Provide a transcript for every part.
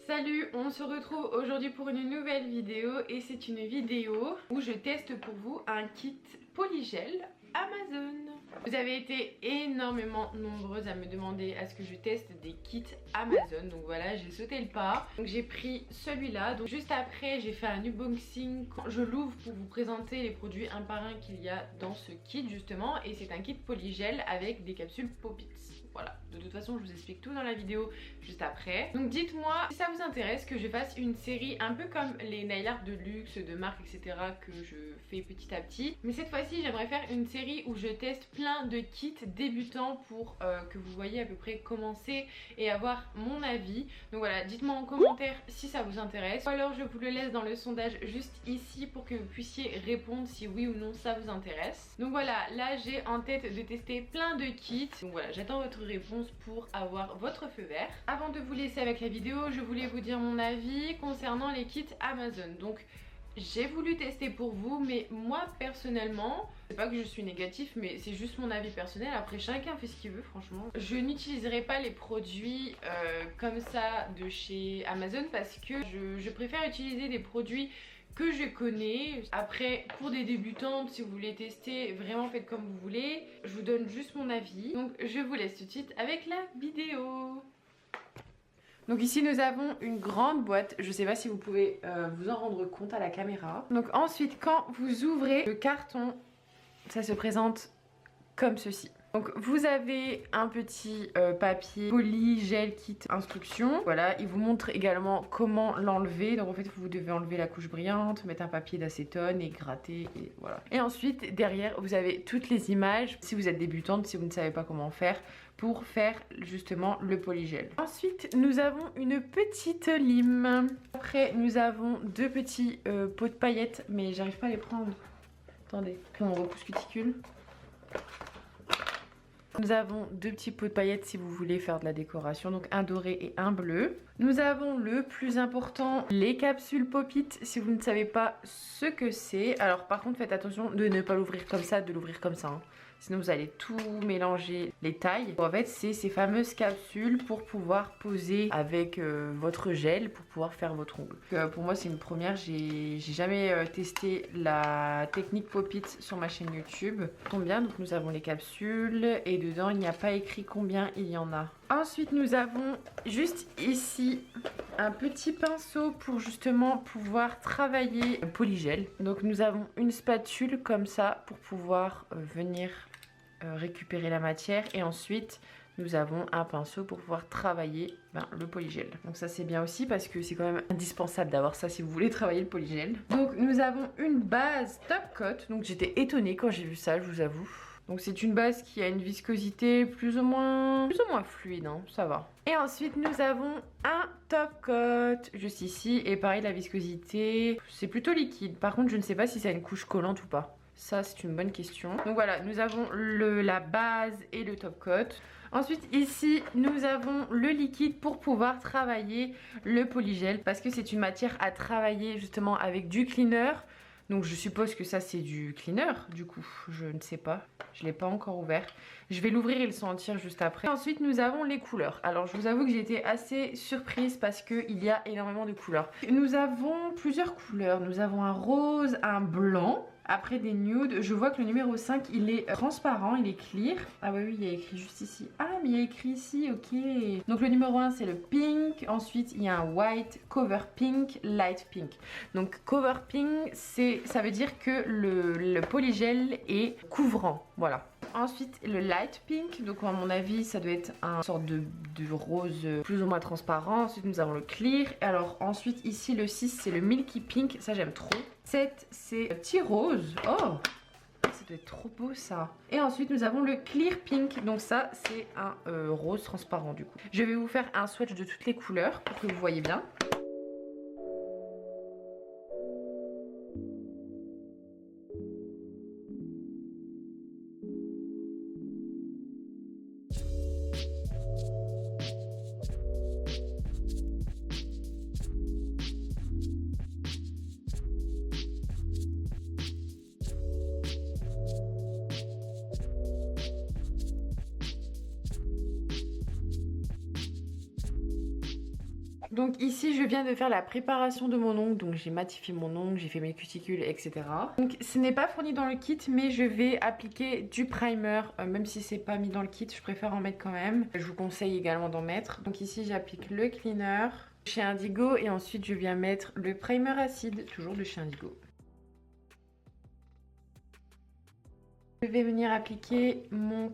Salut, on se retrouve aujourd'hui pour une nouvelle vidéo et c'est une vidéo où je teste pour vous un kit polygel Amazon. Vous avez été énormément nombreuses à me demander à ce que je teste des kits Amazon, donc voilà, j'ai sauté le pas. Donc j'ai pris celui-là, donc juste après j'ai fait un unboxing quand je l'ouvre pour vous présenter les produits un par un qu'il y a dans ce kit justement, et c'est un kit polygel avec des capsules Pop-It. Voilà, de toute façon je vous explique tout dans la vidéo juste après. Donc dites-moi si ça vous intéresse que je fasse une série un peu comme les nail art de luxe, de marque, etc. que je fais petit à petit. Mais cette fois-ci j'aimerais faire une série où je teste plein de kits débutants pour que vous voyez à peu près comment c'est et avoir mon avis. Donc voilà, dites-moi en commentaire si ça vous intéresse. Ou alors je vous le laisse dans le sondage juste ici pour que vous puissiez répondre si oui ou non ça vous intéresse. Donc voilà, là j'ai en tête de tester plein de kits. Donc voilà, j'attends votre réponse pour avoir votre feu vert. Avant de vous laisser avec la vidéo, je voulais vous dire mon avis concernant les kits Amazon. Donc j'ai voulu tester pour vous, mais moi personnellement, c'est pas que je suis négatif, mais c'est juste mon avis personnel. Après chacun fait ce qu'il veut, franchement. Je n'utiliserai pas les produits comme ça de chez Amazon parce que je préfère utiliser des produits que je connais. Après, pour des débutantes, si vous voulez tester, vraiment faites comme vous voulez. Je vous donne juste mon avis. Donc je vous laisse tout de suite avec la vidéo. Donc ici nous avons une grande boîte, je sais pas si vous pouvez vous en rendre compte à la caméra. Donc ensuite quand vous ouvrez le carton, ça se présente comme ceci. Donc vous avez un petit papier polygel kit instruction. Voilà, il vous montre également comment l'enlever. Donc en fait vous devez enlever la couche brillante, mettre un papier d'acétone et gratter et voilà. Et ensuite derrière vous avez toutes les images si vous êtes débutante, si vous ne savez pas comment faire pour faire justement le polygel. Ensuite nous avons une petite lime. Après nous avons deux petits pots de paillettes, mais j'arrive pas à les prendre. Attendez, mon repousse cuticule. Nous avons deux petits pots de paillettes si vous voulez faire de la décoration, donc un doré et un bleu. Nous avons le plus important, les capsules Pop-It, si vous ne savez pas ce que c'est. Alors par contre faites attention de ne pas l'ouvrir comme ça, de l'ouvrir comme ça. Sinon vous allez tout mélanger les tailles. En fait c'est ces fameuses capsules pour pouvoir poser avec votre gel, pour pouvoir faire votre ongle. Pour moi c'est une première, j'ai jamais testé la technique Pop-It sur ma chaîne YouTube. Combien, donc nous avons les capsules et dedans il n'y a pas écrit combien il y en a. Ensuite nous avons juste ici un petit pinceau pour justement pouvoir travailler le polygel. Donc nous avons une spatule comme ça pour pouvoir venir récupérer la matière, et ensuite nous avons un pinceau pour pouvoir travailler le polygel. Donc ça c'est bien aussi parce que c'est quand même indispensable d'avoir ça si vous voulez travailler le polygel. Donc nous avons une base top coat. Donc j'étais étonnée quand j'ai vu ça, je vous avoue. Donc c'est une base qui a une viscosité plus ou moins fluide, hein, ça va. Et ensuite nous avons un top coat juste ici, et pareil la viscosité c'est plutôt liquide. Par contre je ne sais pas si ça a une couche collante ou pas. Ça c'est une bonne question. Donc voilà, nous avons la base et le top coat. Ensuite ici nous avons le liquide pour pouvoir travailler le polygel, parce que c'est une matière à travailler justement avec du cleaner. Donc je suppose que ça c'est du cleaner du coup, je ne sais pas, je ne l'ai pas encore ouvert. Je vais l'ouvrir et le sentir juste après. Ensuite nous avons les couleurs. Alors je vous avoue que j'ai été assez surprise parce qu'il y a énormément de couleurs. Nous avons plusieurs couleurs, nous avons un rose, un blanc. Après des nudes, je vois que le numéro 5 il est transparent, il est clear. Ah oui, il y a écrit juste ici. Ah mais il y a écrit ici, ok. Donc le numéro 1 c'est le pink. Ensuite il y a un white, cover pink, light pink. Donc cover pink ça veut dire que le polygel est couvrant, voilà. Ensuite le light pink, donc à mon avis ça doit être un sorte de rose plus ou moins transparent. Ensuite nous avons le clear. Alors ensuite ici le 6 c'est le milky pink, ça j'aime trop. 7 c'est petit rose, oh ça doit être trop beau ça. Et ensuite nous avons le clear pink, donc ça c'est un rose transparent du coup. Je vais vous faire un swatch de toutes les couleurs pour que vous voyez bien. Donc ici je viens de faire la préparation de mon ongle, donc j'ai matifié mon ongle, j'ai fait mes cuticules, etc. Donc ce n'est pas fourni dans le kit, mais je vais appliquer du primer, même si c'est pas mis dans le kit, je préfère en mettre quand même. Je vous conseille également d'en mettre. Donc ici j'applique le cleaner chez Indigo et ensuite je viens mettre le primer acide, toujours de chez Indigo. Je vais venir appliquer mon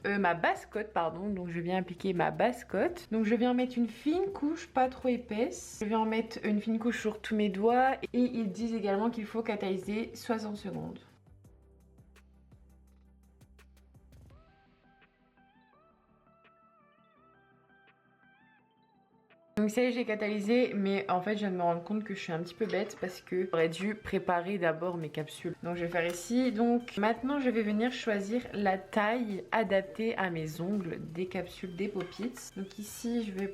ma base cote, pardon. Donc je viens appliquer ma base cote. Donc je viens mettre une fine couche, pas trop épaisse. Je viens en mettre une fine couche sur tous mes doigts. Et ils disent également qu'il faut catalyser 60 secondes. Donc ça y est, j'ai catalysé, mais en fait je viens de me rendre compte que je suis un petit peu bête parce que j'aurais dû préparer d'abord mes capsules. Donc je vais faire ici. Donc maintenant je vais venir choisir la taille adaptée à mes ongles des capsules des Pop-It. Donc ici je vais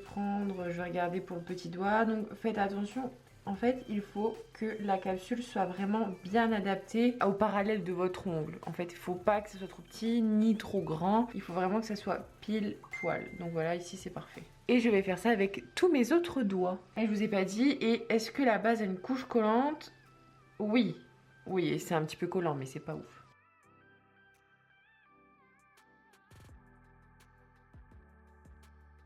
regarder pour le petit doigt. Donc faites attention. En fait, il faut que la capsule soit vraiment bien adaptée au parallèle de votre ongle. En fait, il ne faut pas que ce soit trop petit ni trop grand. Il faut vraiment que ça soit pile poil. Donc voilà, ici c'est parfait. Et je vais faire ça avec tous mes autres doigts. Et je vous ai pas dit, et est-ce que la base a une couche collante? Oui. Oui, c'est un petit peu collant, mais c'est pas ouf.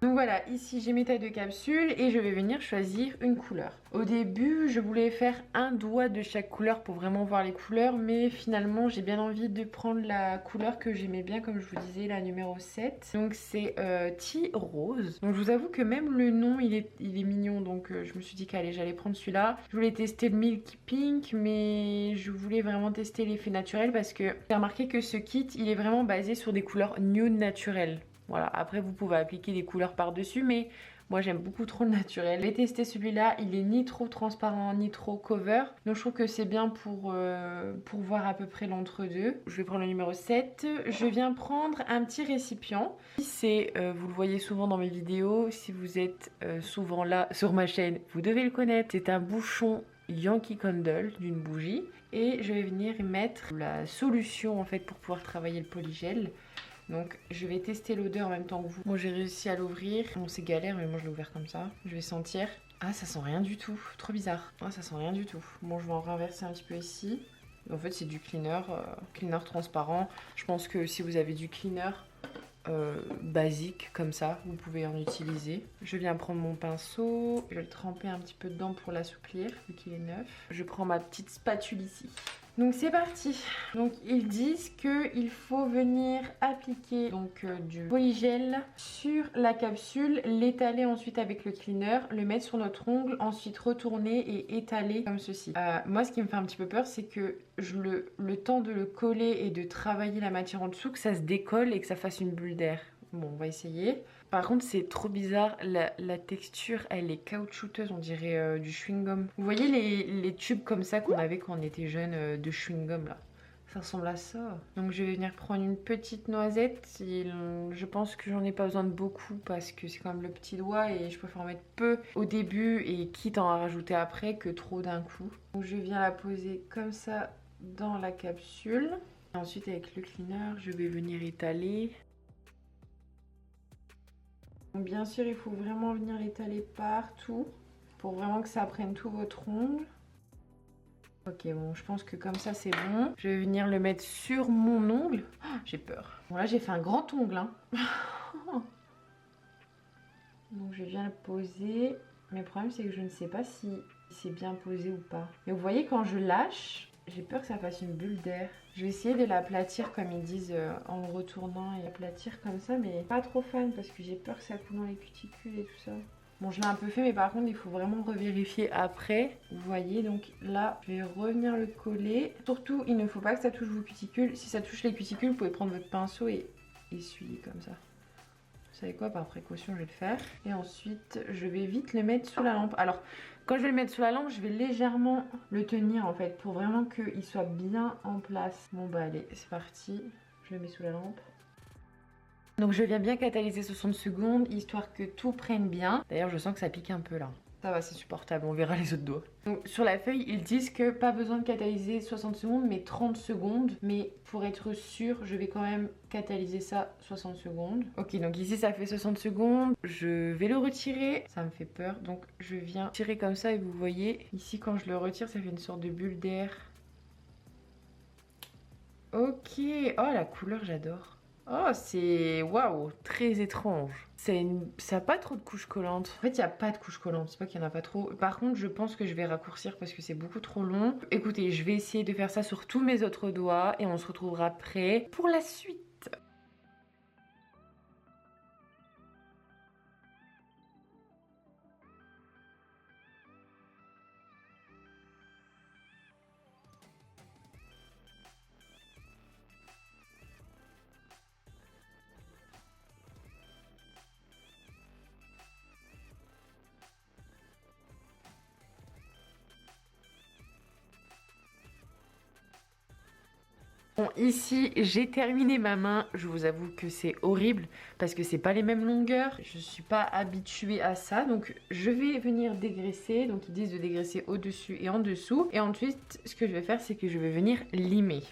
Donc voilà, ici j'ai mes tailles de capsules et je vais venir choisir une couleur. Au début, je voulais faire un doigt de chaque couleur pour vraiment voir les couleurs, mais finalement j'ai bien envie de prendre la couleur que j'aimais bien, comme je vous disais, la numéro 7. Donc c'est Tea Rose. Donc je vous avoue que même le nom il est mignon, donc je me suis dit qu'allez, j'allais prendre celui-là. Je voulais tester le Milky Pink, mais je voulais vraiment tester l'effet naturel parce que j'ai remarqué que ce kit il est vraiment basé sur des couleurs nude naturelles. Voilà, après vous pouvez appliquer des couleurs par-dessus, mais moi j'aime beaucoup trop le naturel. J'ai testé celui-là, il est ni trop transparent ni trop cover. Donc je trouve que c'est bien pour voir à peu près l'entre-deux. Je vais prendre le numéro 7. Je viens prendre un petit récipient. C'est, vous le voyez souvent dans mes vidéos, si vous êtes souvent là sur ma chaîne, vous devez le connaître. C'est un bouchon Yankee Candle d'une bougie. Et je vais venir y mettre la solution en fait pour pouvoir travailler le polygel. Donc je vais tester l'odeur en même temps que vous. Bon, j'ai réussi à l'ouvrir. Bon, c'est galère, mais moi je l'ai ouvert comme ça. Je vais sentir. Ah, ça sent rien du tout. Trop bizarre. Ah, ça sent rien du tout. Bon, je vais en renverser un petit peu ici. En fait, c'est du cleaner, cleaner transparent. Je pense que si vous avez du cleaner basique comme ça, vous pouvez en utiliser. Je viens prendre mon pinceau. Je vais le tremper un petit peu dedans pour l'assouplir, vu qu'il est neuf. Je prends ma petite spatule ici. Donc c'est parti. Donc ils disent qu'il faut venir appliquer du polygel sur la capsule, l'étaler ensuite avec le cleaner, le mettre sur notre ongle, ensuite retourner et étaler comme ceci. Moi ce qui me fait un petit peu peur, c'est que le temps de le coller et de travailler la matière en dessous, que ça se décolle et que ça fasse une bulle d'air. Bon, on va essayer. Par contre, c'est trop bizarre. La texture, elle est caoutchouteuse. On dirait du chewing-gum. Vous voyez les tubes comme ça qu'on avait quand on était jeune de chewing-gum là? Ça ressemble à ça. Donc, je vais venir prendre une petite noisette. Je pense que j'en ai pas besoin de beaucoup parce que c'est quand même le petit doigt et je préfère en mettre peu au début et quitte à en rajouter après que trop d'un coup. Donc, je viens la poser comme ça dans la capsule. Et ensuite, avec le cleaner, je vais venir étaler. Donc bien sûr, il faut vraiment venir l'étaler partout pour vraiment que ça prenne tout votre ongle. Ok, bon, je pense que comme ça, c'est bon. Je vais venir le mettre sur mon ongle. Oh, j'ai peur. Bon, là, j'ai fait un grand ongle. Hein. Donc, je viens le poser. Mais le problème, c'est que je ne sais pas si c'est bien posé ou pas. Mais vous voyez, quand je lâche, j'ai peur que ça fasse une bulle d'air. Je vais essayer de l'aplatir comme ils disent en le retournant et aplatir comme ça, mais pas trop fan parce que j'ai peur que ça coule dans les cuticules et tout ça. Bon, je l'ai un peu fait, mais par contre, il faut vraiment revérifier après. Vous voyez, donc là, je vais revenir le coller. Surtout, il ne faut pas que ça touche vos cuticules. Si ça touche les cuticules, vous pouvez prendre votre pinceau et essuyer comme ça. Vous savez quoi, par précaution, je vais le faire. Et ensuite, je vais vite le mettre sous la lampe. Alors, quand je vais le mettre sous la lampe, je vais légèrement le tenir en fait, pour vraiment qu'il soit bien en place. Bon bah allez, c'est parti. Je le mets sous la lampe. Donc je viens bien catalyser 60 secondes, histoire que tout prenne bien. D'ailleurs, je sens que ça pique un peu là. Ça va, c'est supportable, on verra les autres doigts. Donc, sur la feuille, ils disent que pas besoin de catalyser 60 secondes, mais 30 secondes. Mais pour être sûr, je vais quand même catalyser ça 60 secondes. Ok, donc ici, ça fait 60 secondes. Je vais le retirer. Ça me fait peur, donc je viens tirer comme ça et vous voyez, ici, quand je le retire, ça fait une sorte de bulle d'air. Ok, oh, la couleur, j'adore. Oh, c'est waouh, très étrange. Ça n'a pas trop de couches collantes. En fait, il n'y a pas de couches collantes, c'est pas qu'il n'y en a pas trop. Par contre, je pense que je vais raccourcir parce que c'est beaucoup trop long. Écoutez, je vais essayer de faire ça sur tous mes autres doigts et on se retrouvera après pour la suite. Bon, ici, j'ai terminé ma main. Je vous avoue que c'est horrible parce que c'est pas les mêmes longueurs. Je suis pas habituée à ça. Donc, je vais venir dégraisser. Donc, ils disent de dégraisser au-dessus et en dessous. Et ensuite, ce que je vais faire, c'est que je vais venir limer.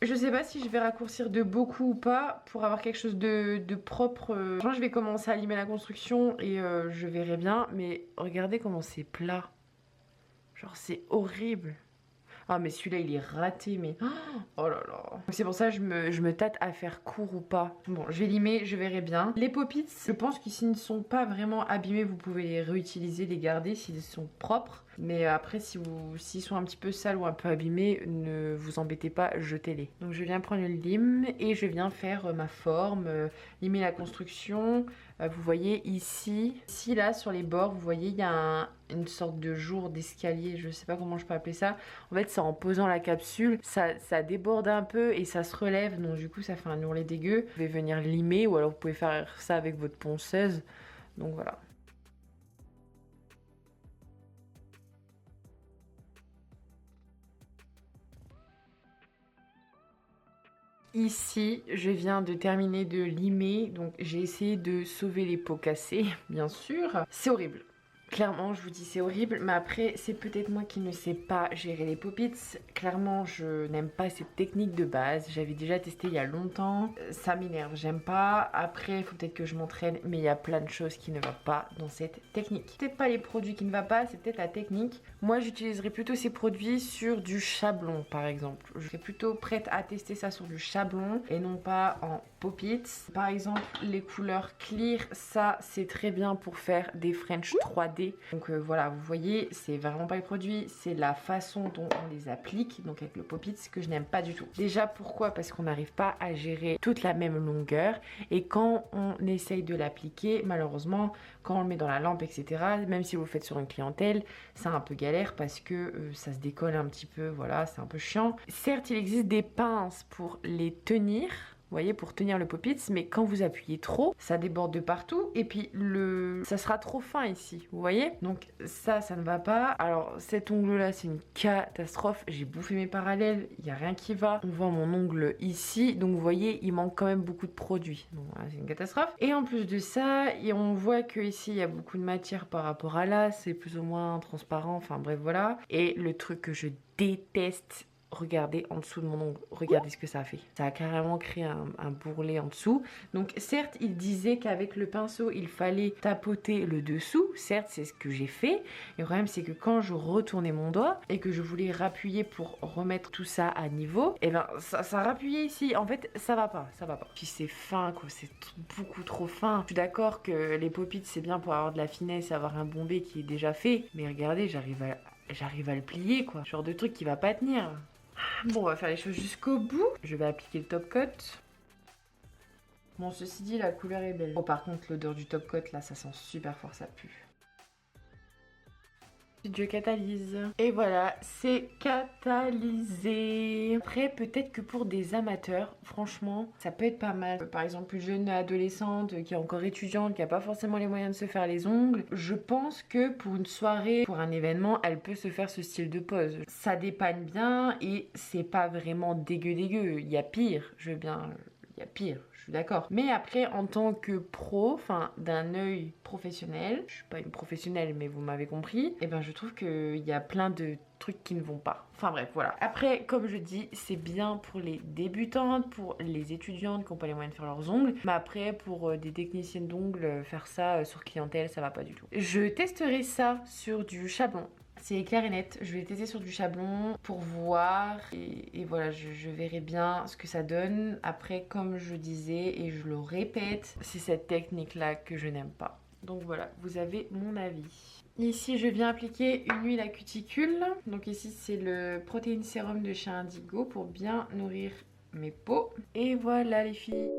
Je sais pas si je vais raccourcir de beaucoup ou pas pour avoir quelque chose de propre. Je vais commencer à limer la construction et je verrai bien. Mais regardez comment c'est plat. Genre, c'est horrible. Ah mais celui-là il est raté mais... Oh là là. C'est pour ça que je me tâte à faire court ou pas. Bon, je vais limer, je verrai bien. Les pop-its, je pense que s'ils ne sont pas vraiment abîmés, vous pouvez les réutiliser, les garder s'ils sont propres. Mais après, s'ils sont un petit peu sales ou un peu abîmés, ne vous embêtez pas, jetez-les. Donc je viens prendre le lime et je viens faire ma forme, limer la construction. Vous voyez ici, là sur les bords, vous voyez il y a une sorte de jour d'escalier, je sais pas comment je peux appeler ça. En fait c'est en posant la capsule, ça déborde un peu et ça se relève, donc du coup ça fait un ourlet dégueu. Vous pouvez venir limer ou alors vous pouvez faire ça avec votre ponceuse, donc voilà. Ici, je viens de terminer de limer, donc j'ai essayé de sauver les pots cassés, bien sûr. C'est horrible. Clairement, je vous dis c'est horrible, mais après, c'est peut-être moi qui ne sais pas gérer les pop-its. Clairement, je n'aime pas cette technique de base. J'avais déjà testé il y a longtemps. Ça m'énerve, j'aime pas. Après, il faut peut-être que je m'entraîne, mais il y a plein de choses qui ne vont pas dans cette technique. Peut-être pas les produits qui ne vont pas, c'est peut-être la technique. Moi, j'utiliserai plutôt ces produits sur du chablon, par exemple. Je serais plutôt prête à tester ça sur du chablon et non pas en pop-its. Par exemple, les couleurs clear, ça, c'est très bien pour faire des French 3D. Donc voilà, vous voyez, c'est vraiment pas les produits, c'est la façon dont on les applique. Donc avec le pop-it, ce que je n'aime pas du tout. Déjà, pourquoi? Parce qu'on n'arrive pas à gérer toute la même longueur. Et quand on essaye de l'appliquer, malheureusement, quand on le met dans la lampe, etc., même si vous le faites sur une clientèle, c'est un peu galère parce que ça se décolle un petit peu, voilà, c'est un peu chiant. Certes, il existe des pinces pour les tenir. Vous voyez, pour tenir le pop-it, mais quand vous appuyez trop, ça déborde de partout et puis ça sera trop fin ici, vous voyez? Donc ça ne va pas. Alors cet ongle-là, c'est une catastrophe. J'ai bouffé mes parallèles, il n'y a rien qui va. On voit mon ongle ici, donc vous voyez, il manque quand même beaucoup de produits. Donc voilà, c'est une catastrophe. Et en plus de ça, on voit que ici, il y a beaucoup de matière par rapport à là, c'est plus ou moins transparent, enfin bref, voilà. Et le truc que je déteste, regardez en dessous de mon ongle, regardez ce que ça a fait. Ça a carrément créé un bourrelet en dessous. Donc certes, il disait qu'avec le pinceau, il fallait tapoter le dessous. Certes, c'est ce que j'ai fait. Et le problème, c'est que quand je retournais mon doigt et que je voulais rappuyer pour remettre tout ça à niveau, et ben ça rappuyait ici. En fait, ça va pas, ça va pas. Puis c'est fin, quoi, c'est beaucoup trop fin. Je suis d'accord que les pop-its, c'est bien pour avoir de la finesse, avoir un bombé qui est déjà fait. Mais regardez, j'arrive à le plier, quoi. Genre de truc qui va pas tenir. Bon, on va faire les choses jusqu'au bout. Je vais appliquer le top coat. Bon, ceci dit, la couleur est belle. Oh, par contre, l'odeur du top coat, là, ça sent super fort, ça pue. Je catalyse. Et voilà, c'est catalysé. Après, peut-être que pour des amateurs, franchement, ça peut être pas mal. Par exemple, une jeune adolescente qui est encore étudiante, qui n'a pas forcément les moyens de se faire les ongles. Je pense que pour une soirée, pour un événement, elle peut se faire ce style de pose. Ça dépanne bien et c'est pas vraiment dégueu. Il y a pire, je veux bien y a pire, je suis d'accord. Mais après, en tant que pro, enfin d'un œil professionnel, je suis pas une professionnelle mais vous m'avez compris, et ben je trouve qu'il y a plein de trucs qui ne vont pas. Enfin bref, voilà. Après, comme je dis, c'est bien pour les débutantes, pour les étudiantes qui n'ont pas les moyens de faire leurs ongles. Mais après, pour des techniciennes d'ongles, faire ça sur clientèle, ça va pas du tout. Je testerai ça sur du Chablon. C'est clair et net, je vais tester sur du Chablon pour voir et voilà, je verrai bien ce que ça donne. Après, comme je disais et je le répète, c'est cette technique là que je n'aime pas. Donc voilà, vous avez mon avis. Ici, je viens appliquer une huile à cuticule. Donc ici, c'est le protéine sérum de chez Indigo pour bien nourrir mes peaux. Et voilà les filles.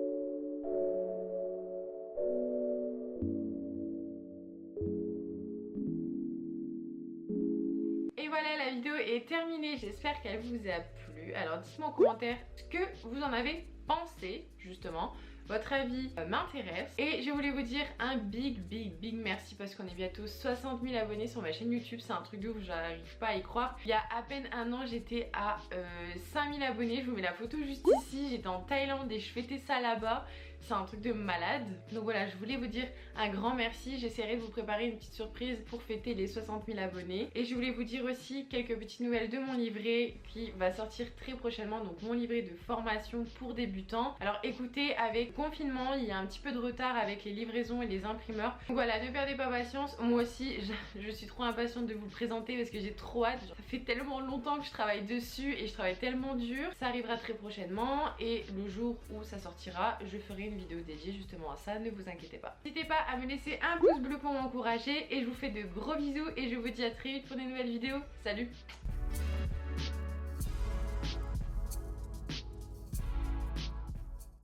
Et voilà, la vidéo est terminée. J'espère qu'elle vous a plu. Alors dites-moi en commentaire ce que vous en avez pensé, justement. Votre avis m'intéresse. Et je voulais vous dire un big merci parce qu'on est bientôt 60 000 abonnés sur ma chaîne YouTube. C'est un truc de ouf, j'arrive pas à y croire. Il y a à peine un an, j'étais à 5 000 abonnés. Je vous mets la photo juste ici. J'étais en Thaïlande et je fêtais ça là-bas. C'est un truc de malade. Donc voilà, je voulais vous dire un grand merci. J'essaierai de vous préparer une petite surprise pour fêter les 60 000 abonnés. Et je voulais vous dire aussi quelques petites nouvelles de mon livret qui va sortir très prochainement. Donc mon livret de formation pour débutants. Alors écoutez, avec confinement, il y a un petit peu de retard avec les livraisons et les imprimeurs. Donc voilà, ne perdez pas patience. Moi aussi, je suis trop impatiente de vous le présenter parce que j'ai trop hâte. Ça fait tellement longtemps que je travaille dessus et je travaille tellement dur. Ça arrivera très prochainement et le jour où ça sortira, je ferai une vidéo dédiée justement à ça, ne vous inquiétez pas. N'hésitez pas à me laisser un pouce bleu pour m'encourager et je vous fais de gros bisous et je vous dis à très vite pour des nouvelles vidéos. Salut!